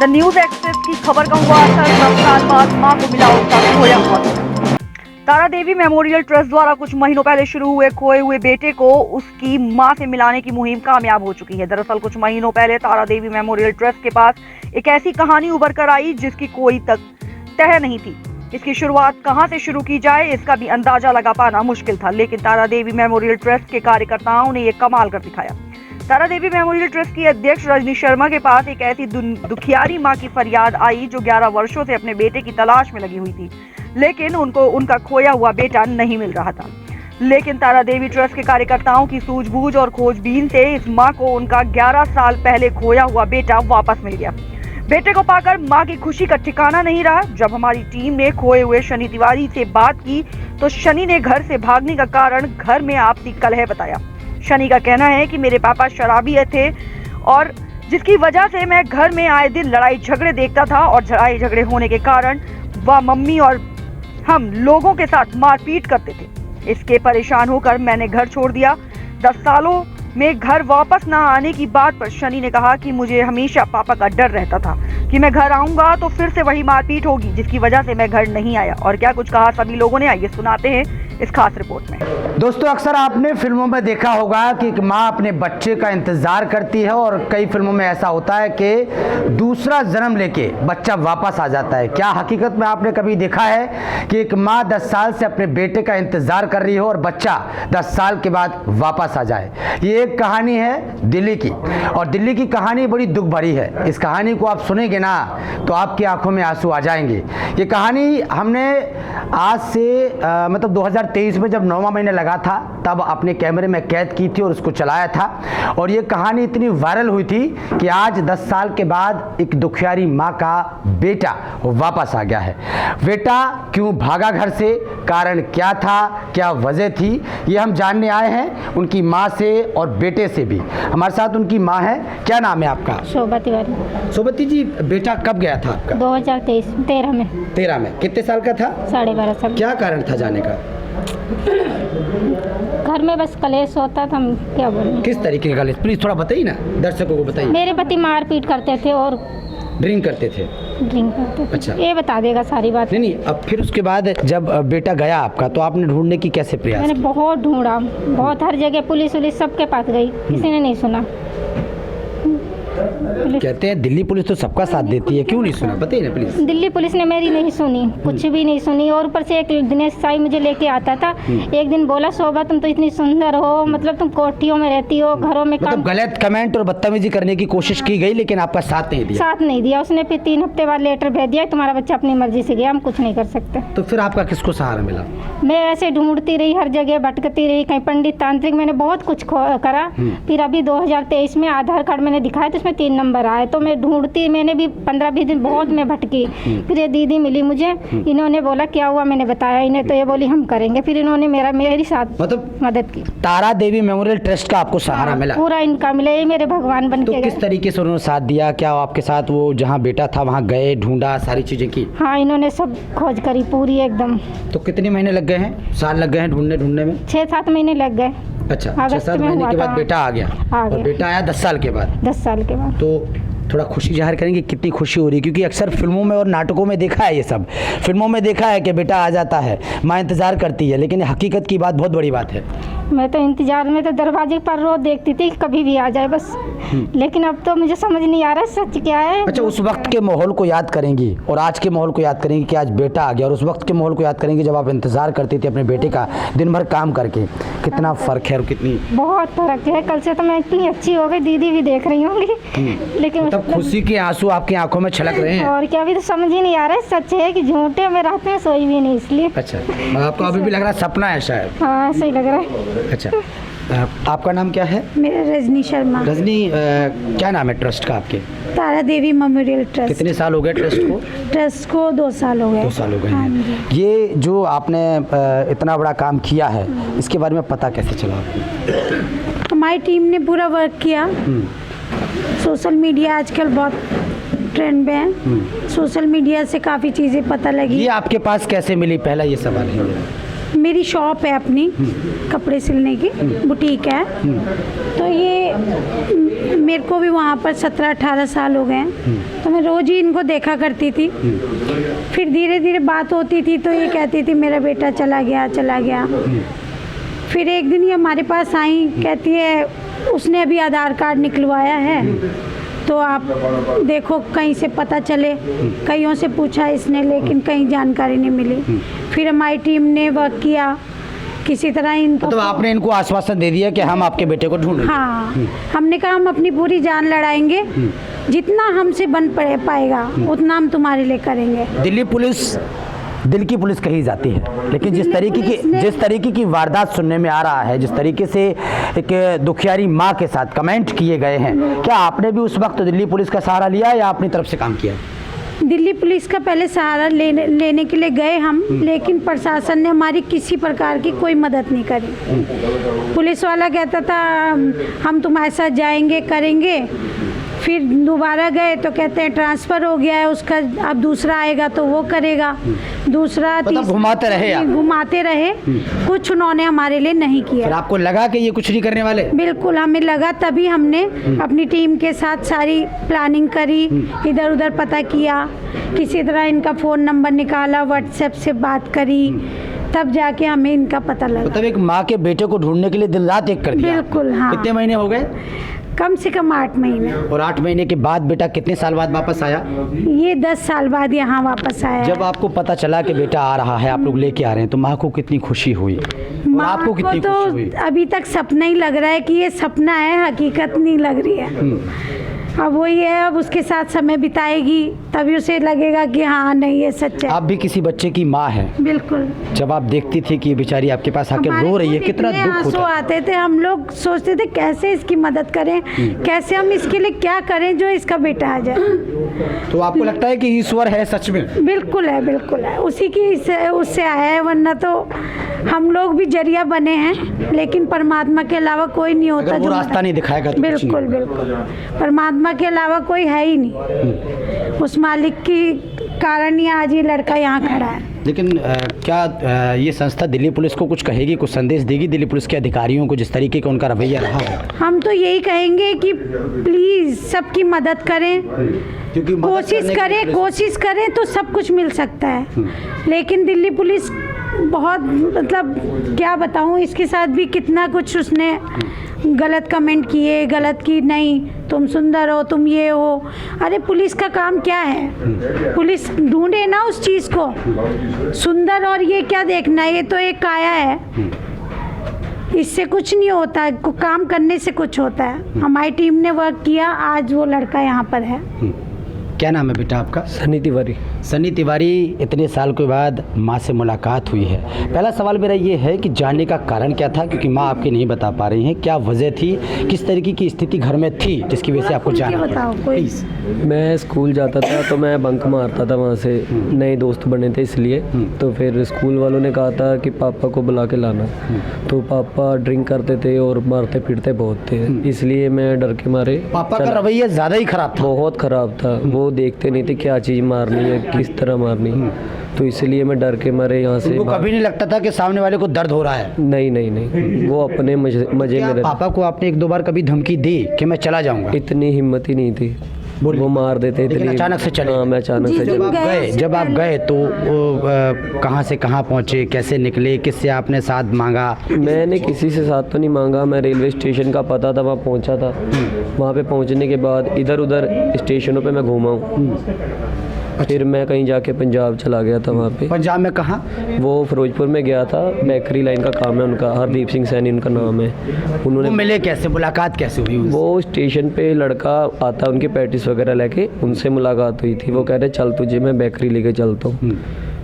The news express की खबर का हुआ असर, 10 साल बाद मां को मिला उसका खोया हुआ बेटा। तारा देवी मेमोरियल ट्रस्ट द्वारा कुछ महीनों पहले शुरू हुए खोए हुए बेटे को उसकी मां से मिलाने की मुहिम कामयाब हो चुकी है। दरअसल कुछ महीनों पहले तारा देवी मेमोरियल ट्रस्ट के पास एक ऐसी कहानी उभर कर आई जिसकी कोई तक तह नहीं थी। इसकी शुरुआत कहां से शुरू की जाए इसका भी अंदाजा लगा पाना मुश्किल था, लेकिन तारा देवी मेमोरियल ट्रस्ट के कार्यकर्ताओं ने ये कमाल कर दिखाया। तारा देवी मेमोरियल ट्रस्ट की अध्यक्ष रजनी शर्मा के पास एक ऐसी दुखियारी मां की फरियाद आई जो 11 वर्षों से अपने बेटे की तलाश में लगी हुई थी, लेकिन उनको उनका खोया हुआ बेटा नहीं मिल रहा था। लेकिन तारा देवी ट्रस्ट के कार्यकर्ताओं की सूझबूझ और खोजबीन से इस मां को उनका 11 साल पहले खोया हुआ बेटा वापस मिल गया। बेटे को पाकर मां की खुशी का ठिकाना नहीं रहा। जब हमारी टीम ने खोए हुए शनि तिवारी से बात की तो शनि ने घर से भागने का कारण घर में आपसी कलह बताया। शनि का कहना है कि मेरे पापा शराबी थे और जिसकी वजह से मैं घर में आए दिन लड़ाई झगड़े देखता था और लड़ाई झगड़े होने के कारण वह मम्मी और हम लोगों के साथ मारपीट करते थे। इसके परेशान होकर मैंने घर छोड़ दिया। 10 सालों में घर वापस ना आने की बात पर शनि ने कहा कि मुझे हमेशा पापा का डर रहता था कि मैं घर आऊंगा तो फिर से वही मारपीट होगी, जिसकी वजह से मैं घर नहीं आया। और क्या कुछ कहा सभी लोगों ने, आइए सुनाते हैं इस खास रिपोर्ट में। दोस्तों, अक्सर आपने फिल्मों में देखा होगा कि एक माँ अपने बच्चे का इंतजार करती है और कई फिल्मों में ऐसा होता है कि दूसरा जन्म लेके बच्चा वापस आ जाता है। क्या हकीकत में आपने कभी देखा है कि एक माँ 10 साल से अपने बेटे का इंतजार कर रही हो और बच्चा 10 साल के बाद वापस आ जाए? ये एक कहानी है दिल्ली की, और दिल्ली की कहानी बड़ी दुख भरी है। इस कहानी को आप सुनेंगे ना तो आपकी आंखों में आंसू आ जाएंगे। ये कहानी हमने आज से मतलब 2023 में जब 9वां महीना लगा था तब अपने कैमरे में कैद की थी और उसको चलाया था, और ये कहानी इतनी वायरल हुई थी कि आज 10 साल के बाद एक दुखियारी माँ का बेटा वापस आ गया है। बेटा क्यों भागा घर से, कारण क्या था, क्या वजह थी, ये हम जानने आए हैं उनकी माँ से और बेटे से भी। हमारे साथ उनकी माँ है। क्या नाम है आपका? शोभा तिवारी। शोभती जी, बेटा कब गया था आपका? 2013 में। 13 में। कितने साल का था? 12.5 साल। क्या कारण था जाने का? घर में बस कलेश होता था, हम क्या बोलें। किस तरीके का कलेश, प्लीज थोड़ा बताइए ना, दर्शकों को बताइए। मेरे पति मारपीट करते थे और ड्रिंक करते थे। ड्रिंक करते थे। अच्छा, ये बता देगा सारी बात। नहीं, अब फिर उसके बाद जब बेटा गया आपका तो आपने ढूंढने की कैसे प्रयास? मैंने बहुत ढूंढा, बहुत हर जगह पुलिस सबके पास गई, किसी ने नहीं सुना। कहते हैं दिल्ली पुलिस तो सबका साथ देती है, क्यों नहीं सुना, बताइए ना प्लीज। दिल्ली पुलिस ने मेरी नहीं सुनी, कुछ भी नहीं सुनी। और ऊपर से एक दिनेश साई मुझे लेके आता था। एक दिन बोला, शोभा तुम तो इतनी सुंदर हो, मतलब तुम कोठियों में रहती हो, घरों में काम। गलत कमेंट और बदतमीजी करने की कोशिश की गई लेकिन आपका साथ नहीं दिया। साथ नहीं दिया उसने। फिर 3 हफ्ते बाद लेटर भेज दिया, तुम्हारा बच्चा अपनी मर्जी से गया, हम कुछ नहीं कर सकते। तो फिर आपका किसको सहारा मिला? मैं ऐसे ढूंढती रही, हर जगह भटकती रही, कहीं पंडित तांत्रिक, मैंने बहुत कुछ करा। फिर अभी 2023 में आधार कार्ड मैंने दिखाया तो उसमें 3 नंबर आए, तो मैं ढूंढती, मैंने भी 15-20 दिन बहुत मैं भटकी। फिर ये दीदी मिली मुझे, इन्होंने बोला क्या हुआ, मैंने बताया इन्हें, तो ये बोली हम करेंगे। फिर इन्होंने मेरी साथ मतलब मदद की। तारा देवी मेमोरियल ट्रस्ट का आपको सहारा मिला? पूरा इनका मिला, ये मेरे भगवान बन के। तो किस तरीके से उन्होंने साथ दिया? क्या आपके साथ वो जहाँ बेटा था वहाँ गए, ढूंढा, सारी चीजें की? हाँ, इन्होंने सब खोज करी पूरी एकदम। तो कितने महीने लग गए हैं, साल लग गए हैं ढूंढने में? 6-7 महीने लग गए। अच्छा, 6-7 महीने के बाद बेटा आ गया। और बेटा आया 10 साल के बाद। 10 साल के बाद। तो थोड़ा खुशी जाहिर करेंगे, कितनी खुशी हो रही है? क्योंकि अक्सर फिल्मों में और नाटकों में देखा है, ये सब फिल्मों में देखा है कि बेटा आ जाता है, माँ इंतजार करती है, लेकिन हकीकत की बात बहुत बड़ी बात है। मैं तो इंतजार में तो दरवाजे पर रोज देखती थी कभी भी आ जाए बस, लेकिन अब तो मुझे समझ नहीं आ रहा सच क्या है। अच्छा, उस वक्त के माहौल को याद करेंगी और आज के माहौल को याद करेंगी कि आज बेटा आ गया, और उस वक्त के माहौल को याद करेंगी जब आप इंतजार करती थी अपने बेटे का दिन भर काम करके? कितना फर्क है और कितनी बहुत फर्क है। कल से तो मैं इतनी अच्छी हो गई, दीदी भी देख रही होंगी, लेकिन तब खुशी के आंसू आपकी आंखों में छलक रहे हैं। और क्या, अभी तो समझ ही नहीं आ रहा है सच है कि झूठे में रहते हैं, सोई भी नहीं इसलिए। अच्छा, आपको अभी भी लग रहा है सपना है शायद? हाँ, सही लग रहा है। अच्छा, आपका नाम क्या है? मेरा रजनी शर्मा। रजनी, क्या नाम है ट्रस्ट का आपके? तारा देवी मेमोरियल ट्रस्ट। कितने साल हो गए ट्रस्ट को? ट्रस्ट को 2 साल हो गए। 2 साल हो गए हाँ हैं। ये जो आपने इतना बड़ा काम किया है, इसके बारे में पता कैसे चला आपको? हमारी टीम ने पूरा वर्क किया। सोशल मीडिया आजकल बहुत ट्रेंड में है, सोशल मीडिया से काफ़ी चीज़ें पता लगी। ये आपके पास कैसे मिली, पहला ये सवाल है। मेरी शॉप है अपनी, कपड़े सिलने की बुटीक है। तो ये मेरे को भी वहाँ पर 17-18 साल हो गए हैं। तो मैं रोज़ ही इनको देखा करती थी। फिर धीरे धीरे बात होती थी तो ये कहती थी मेरा बेटा चला गया। फिर एक दिन ये हमारे पास आई, कहती है उसने अभी आधार कार्ड निकलवाया है, तो आप देखो कहीं से पता चले। कईयों से पूछा इसने, लेकिन कहीं जानकारी नहीं मिली। फिर हमारी टीम ने वर्क किया, किसी तरह इनको तो आपने इनको आश्वासन दे दिया कि हम आपके बेटे को ढूंढेंगे। हाँ, हमने कहा हम अपनी पूरी जान लड़ाएंगे, जितना हमसे बन पाएगा उतना हम तुम्हारे लिए करेंगे। दिल्ली पुलिस दिल की पुलिस कही जाती है, लेकिन जिस तरीके की वारदात सुनने में आ रहा है, जिस तरीके से एक दुखियारी माँ के साथ कमेंट किए गए हैं, क्या आपने भी उस वक्त दिल्ली पुलिस का सहारा लिया या अपनी तरफ से काम किया? दिल्ली पुलिस का पहले सहारा लेने के लिए गए हम, लेकिन प्रशासन ने हमारी किसी प्रकार की कोई मदद नहीं करी। पुलिस वाला कहता था हम तुम्हारे साथ जाएंगे, करेंगे। फिर दोबारा गए तो कहते हैं ट्रांसफ़र हो गया है उसका, अब दूसरा आएगा तो वो करेगा। दूसरा मतलब घुमाते रहे। कुछ उन्होंने हमारे लिए नहीं किया। फिर आपको लगा कि ये कुछ नहीं करने वाले? बिल्कुल हमें लगा, तभी हमने अपनी टीम के साथ सारी प्लानिंग करी, इधर उधर पता किया, किसी तरह इनका फ़ोन नंबर निकाला, व्हाट्सएप से बात करी, तब जाके हमें इनका पता लगा। मतलब एक माँ के बेटे को ढूंढने के लिए दिन रात एक कर दिया? बिल्कुल, हाँ। कितने महीने हो गए? कम से कम 8 महीने। और 8 महीने के बाद बेटा कितने साल बाद वापस आया? ये 10 साल बाद यहाँ वापस आया। जब आपको पता चला कि बेटा आ रहा है, आप लोग लेके आ रहे हैं, तो माँ को कितनी खुशी हुई? और आपको कितनी खुशी हुई? अभी तक सपना ही लग रहा है कि ये सपना है, हकीकत नहीं लग रही है। अब वही है, अब उसके साथ समय बिताएगी तभी उसे लगेगा कि हाँ नहीं ये सच है। आप भी किसी बच्चे की माँ है। बिल्कुल। जब आप देखती थी कि ये बेचारी आपके पास आके रो रही है, कितना दुख आंसू होता? आते थे। हम लोग सोचते थे कैसे इसकी मदद करें, कैसे हम इसके लिए क्या करें जो इसका बेटा आ जाए। तो आपको लगता है कि ईश्वर है सच में? बिल्कुल है। उसी की उससे आया है, वरना तो हम लोग भी जरिया बने हैं, लेकिन परमात्मा के अलावा कोई नहीं होता जो रास्ता नहीं दिखाएगा तो बिल्कुल परमात्मा के अलावा कोई है ही नहीं। उस मालिक की कारण ही आज ये लड़का यहाँ खड़ा है। लेकिन क्या ये संस्था दिल्ली पुलिस को कुछ कहेगी, कुछ संदेश देगी दिल्ली पुलिस के अधिकारियों को, जिस तरीके का उनका रवैया रहा है? हम तो यही कहेंगे कि प्लीज़ सबकी मदद करें, क्योंकि कोशिश करें तो सब कुछ मिल सकता है। लेकिन दिल्ली पुलिस बहुत, मतलब क्या बताऊं, इसके साथ भी कितना कुछ उसने गलत कमेंट किए, गलत की नहीं तुम सुंदर हो, तुम ये हो। अरे पुलिस का काम क्या है? पुलिस ढूंढे ना उस चीज़ को। सुंदर और ये क्या देखना, ये तो एक काया है, इससे कुछ नहीं होता। काम करने से कुछ होता है। हमारी टीम ने वर्क किया, आज वो लड़का यहाँ पर है। क्या नाम है बेटा आपका? सनी तिवारी। सनी तिवारी, इतने साल के बाद माँ से मुलाकात हुई है। पहला सवाल मेरा ये है कि जाने का कारण क्या था, क्योंकि माँ आपकी नहीं बता पा रही हैं, क्या वजह थी, किस तरीके की स्थिति घर में थी जिसकी वजह से आपको जाना पड़ा? प्लीज़। मैं स्कूल जाता था तो मैं बंक मारता था वहाँ से, नए दोस्त बने थे इसलिए। तो फिर स्कूल वालों ने कहा था कि पापा को बुला के लाना। तो पापा ड्रिंक करते थे और मारते पीटते बहुत थे, इसलिए मैं डर के मारे। पापा का रवैया ज़्यादा ही खराब था? बहुत ख़राब था। वो देखते नहीं थे क्या चीज़ मारनी है, किस तरह मारनी, तो इसलिए मैं डर के मारे यहाँ से। उनको कभी नहीं लगता था कि सामने वाले को दर्द हो रहा है? नहीं, वो अपने मजे में रहते। पापा को आपने 1-2 बार कभी धमकी दी कि मैं चला जाऊंगा? इतनी हिम्मत ही नहीं थी, वो मार देते थे। अचानक से चले? हाँ, मैं अचानक से चले। जब आप गए तो कहाँ से कहाँ पहुँचे, कैसे निकले, किससे आपने साथ मांगा? मैंने किसी से साथ तो नहीं मांगा, मैं रेलवे स्टेशन का पता था वहाँ पहुँचा था। वहाँ पे पहुँचने के बाद इधर उधर स्टेशनों पे मैं घूमा हूँ। फिर मैं कहीं जाके पंजाब चला गया था। वहाँ पे पंजाब में कहाँ? वो फिरोजपुर में गया था, बेकरी लाइन का काम है उनका, हरदीप सिंह सैनी उनका नाम है। उन्होंने मिले कैसे, मुलाकात कैसे हुई? वो स्टेशन पे लड़का आता उनके पैटिस वगैरह लेके, उनसे मुलाकात हुई थी। वो कह रहे चल तुझे मैं बेकरी लेके चलता हूँ।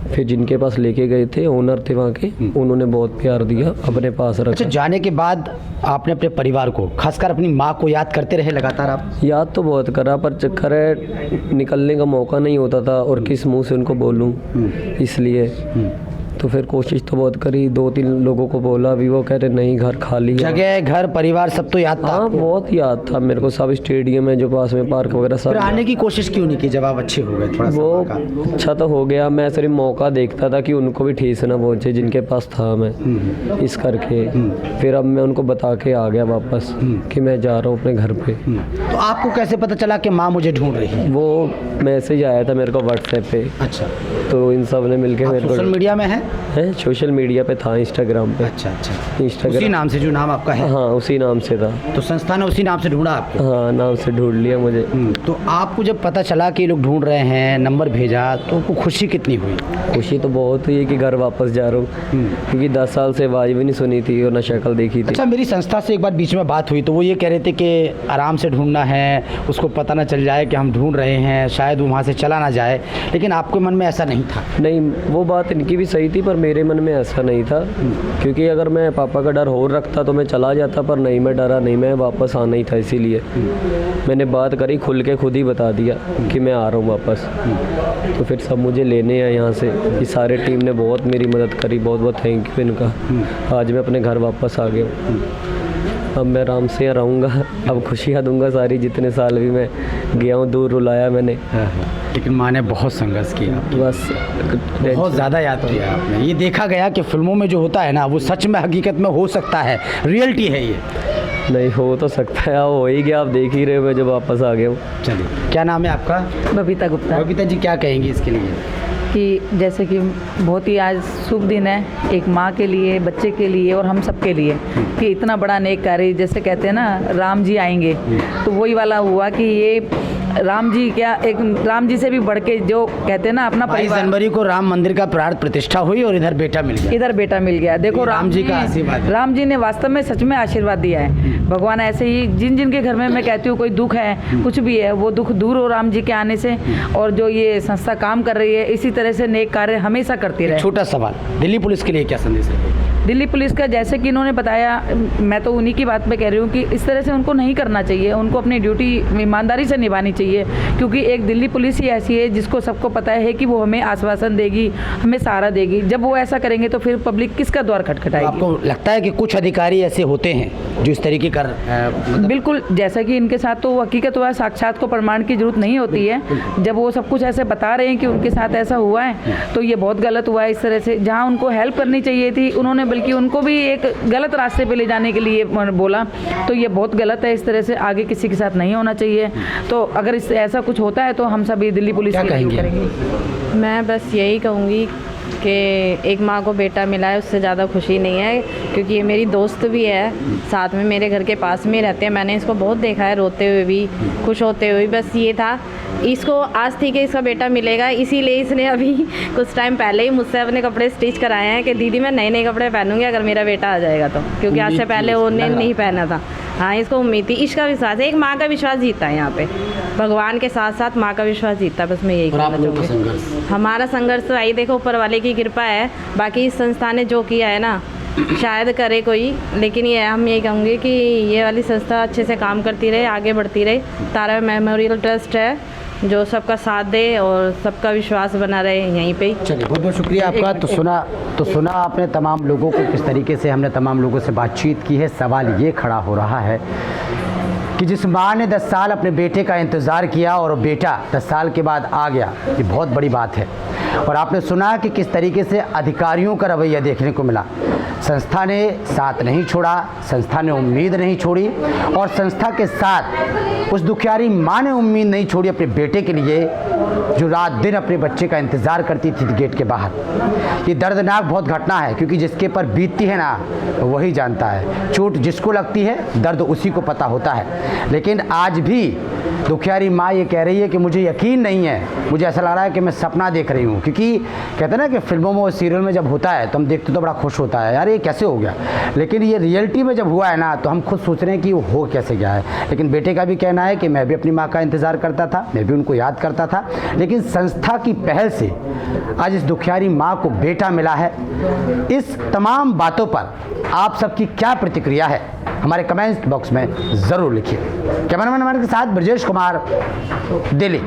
फिर जिनके पास लेके गए थे, ओनर थे वहाँ के, उन्होंने बहुत प्यार दिया, अपने पास रखा। अच्छा, जाने के बाद आपने अपने परिवार को, खासकर अपनी माँ को याद करते रहे लगातार आप? याद तो बहुत करा, पर चक्कर है निकलने का मौका नहीं होता था और किस मुंह से उनको बोलूं, इसलिए। तो फिर कोशिश तो बहुत करी, 2-3 लोगों को बोला, अभी वो कह रहे नहीं घर खाली है। जगह, घर, परिवार सब तो याद था हाँ आपको? बहुत याद था मेरे को, सब स्टेडियम है जो पास में, पार्क वगैरह सब। फिर आने की कोशिश क्यों नहीं की जब आप अच्छे हो गए थोड़ा सा? वो मौका? अच्छा तो हो गया, मैं सिर्फ मौका देखता था कि उनको भी ठेस ना पहुँचे जिनके पास था मैं, इस करके फिर अब मैं उनको बता के आ गया वापस कि मैं जा रहा हूँ अपने घर पे। तो आपको कैसे पता चला कि माँ मुझे ढूंढ रही है? वो मैसेज आया था मेरे को व्हाट्सएप पे, अच्छा, तो इन सब ने मिलके मेरे सोशल को, मीडिया में है? है सोशल मीडिया पे था, इंस्टाग्राम पे। अच्छा अच्छा, उसी इंस्टाग्राम, नाम से जो नाम आपका है? हाँ उसी नाम से था। तो संस्था ने उसी नाम से ढूंढा आपको? हाँ नाम से ढूंढ लिया मुझे। तो आपको जब पता चला कि ये लोग ढूंढ रहे हैं, नंबर भेजा, तो आपको खुशी कितनी हुई? खुशी तो बहुत हुई कि घर वापस जा रहा हूँ, क्योंकि 10 साल से आवाज़ भी नहीं सुनी थी और ना शक्ल देखी थी। अच्छा, मेरी संस्था से एक बार बीच में बात हुई तो वो ये कह रहे थे कि आराम से ढूंढना है, उसको पता ना चल जाए कि हम ढूंढ रहे हैं, शायद वो वहाँ से चला ना जाए, लेकिन आपके मन में ऐसा नहीं था? नहीं, वो बात इनकी भी सही थी पर मेरे मन में ऐसा नहीं था, क्योंकि अगर मैं पापा का डर और रखता तो मैं चला जाता, पर नहीं, मैं डरा नहीं, मैं वापस आना ही था। इसीलिए मैंने बात करी, खुल के खुद ही बता दिया कि मैं आ रहा हूँ वापस। तो फिर सब मुझे लेने आए यहाँ से, इस सारे टीम ने बहुत मेरी मदद करी, बहुत बहुत थैंक यू इनका। आज मैं अपने घर वापस आ गया हूँ, अब मैं आराम से रहूँगा, अब खुशियाँ दूंगा सारी, जितने साल भी मैं गया हूँ दूर रुलाया मैंने। लेकिन माँ ने बहुत संघर्ष किया, बस बहुत ज़्यादा याद किया आपने। ये देखा गया कि फिल्मों में जो होता है ना वो सच में हकीकत में हो सकता है, रियलिटी है ये। नहीं हो तो सकता है, हो ही गया, आप देख ही रहे हो मैं जब वापस आ गया हूँ। चलिए, क्या नाम है आपका? बबीता गुप्ता। बबीता जी, क्या कहेंगी इसके लिए? कि जैसे कि बहुत ही आज शुभ दिन है एक माँ के लिए, बच्चे के लिए और हम सब के लिए, कि इतना बड़ा नेक कार्य, जैसे कहते हैं ना राम जी आएंगे, तो वही वाला हुआ कि ये राम जी क्या, एक राम जी से भी बढ़ के जो कहते हैं ना अपना 22 परिवार। जनवरी को राम मंदिर का प्राण प्रतिष्ठा हुई और इधर बेटा मिल गया। इधर बेटा मिल गया। देखो राम जी का आशीर्वाद है। राम जी ने वास्तव में सच में आशीर्वाद दिया है। भगवान ऐसे ही जिन जिन के घर में मैं कहती हूँ कोई दुख है, कुछ भी है, वो दुख दूर हो राम जी के आने से। और जो ये संस्था काम कर रही है इसी तरह से नेक कार्य हमेशा करती रहे। छोटा सवाल, दिल्ली पुलिस के लिए क्या संदेश है? दिल्ली पुलिस का जैसे कि इन्होंने बताया, मैं तो उन्हीं की बात पे कह रही हूँ कि इस तरह से उनको नहीं करना चाहिए, उनको अपनी ड्यूटी ईमानदारी से निभानी चाहिए, क्योंकि एक दिल्ली पुलिस ही ऐसी है जिसको सबको पता है कि वो हमें आश्वासन देगी, हमें सहारा देगी। जब वो ऐसा करेंगे तो फिर पब्लिक किसका द्वार खटखटाएगी? आपको लगता है कि कुछ अधिकारी ऐसे होते हैं जो इस तरीके कर बिल्कुल, जैसा कि इनके साथ तो हकीकत हुआ, साक्षात को प्रमाण की जरूरत नहीं होती है। जब वो सब कुछ ऐसे बता रहे हैं कि उनके साथ ऐसा हुआ है तो ये बहुत गलत हुआ है। इस तरह से जहाँ उनको हेल्प करनी चाहिए थी उन्होंने बल्कि उनको भी एक गलत रास्ते पे ले जाने के लिए बोला, तो ये बहुत गलत है। इस तरह से आगे किसी के साथ नहीं होना चाहिए। तो अगर इस ऐसा कुछ होता है तो हम सभी दिल्ली पुलिस क्या की कहेंगे? मैं बस यही कहूँगी कि एक माँ को बेटा मिला है उससे ज़्यादा खुशी नहीं है, क्योंकि ये मेरी दोस्त भी है, साथ में मेरे घर के पास में ही रहते हैं। मैंने इसको बहुत देखा है रोते हुए भी, खुश होते हुए। बस ये था, इसको आज थी कि इसका बेटा मिलेगा, इसीलिए इसने अभी कुछ टाइम पहले ही मुझसे अपने कपड़े स्टिच कराए हैं कि दीदी मैं नए नए कपड़े पहनूंगी अगर मेरा बेटा आ जाएगा तो, क्योंकि आज से पहले उन्होंने नहीं पहना था। हाँ, इसको उम्मीद थी। इसका विश्वास है, एक माँ का विश्वास जीता है यहाँ पे, भगवान के साथ साथ माँ का विश्वास जीता है। बस मैं यही कहना चाहूँगी। हमारा संघर्ष तो आई देखो ऊपर वाले की कृपा है, बाकी इस संस्था ने जो किया है ना शायद करे कोई, लेकिन ये हम यही कहूँगे कि ये वाली संस्था अच्छे से काम करती रहे, आगे बढ़ती रहे। तारा मेमोरियल ट्रस्ट है जो सबका साथ दे और सबका विश्वास बना रहे यहीं पे। चलिए, बहुत बहुत शुक्रिया आपका। तो सुना आपने तमाम लोगों को, किस तरीके से हमने तमाम लोगों से बातचीत की है। सवाल ये खड़ा हो रहा है कि जिस माँ ने 10 साल अपने बेटे का इंतज़ार किया और बेटा 10 साल के बाद आ गया, ये बहुत बड़ी बात है। और आपने सुना कि किस तरीके से अधिकारियों का रवैया देखने को मिला। संस्था ने साथ नहीं छोड़ा, संस्था ने उम्मीद नहीं छोड़ी, और संस्था के साथ उस दुखियारी माँ ने उम्मीद नहीं छोड़ी अपने बेटे के लिए, जो रात दिन अपने बच्चे का इंतज़ार करती थी गेट के बाहर। ये दर्दनाक बहुत घटना है, क्योंकि जिसके पर बीतती है ना वही जानता है। चोट जिसको लगती है दर्द उसी को पता होता है। लेकिन आज भी दुखियारी माँ ये कह रही है कि मुझे यकीन नहीं है, मुझे ऐसा लग रहा है कि मैं सपना देख रही हूँ। क्योंकि कहते हैं ना कि फिल्मों में और सीरियल में जब होता है तो हम देखते तो बड़ा खुश होता है, यार ये कैसे हो गया, लेकिन ये रियलिटी में जब हुआ है ना तो हम खुद सोच रहे हैं कि वो हो कैसे गया है। लेकिन बेटे का भी कहना है कि मैं भी अपनी माँ का इंतज़ार करता था, मैं भी उनको याद करता था, लेकिन संस्था की पहल से आज इस दुखियारी माँ को बेटा मिला है। इस तमाम बातों पर आप सबकी क्या प्रतिक्रिया है हमारे कमेंट बॉक्स में ज़रूर लिखिए। कैमरामैन हमारे के साथ ब्रजेश कुमार, दिल्ली।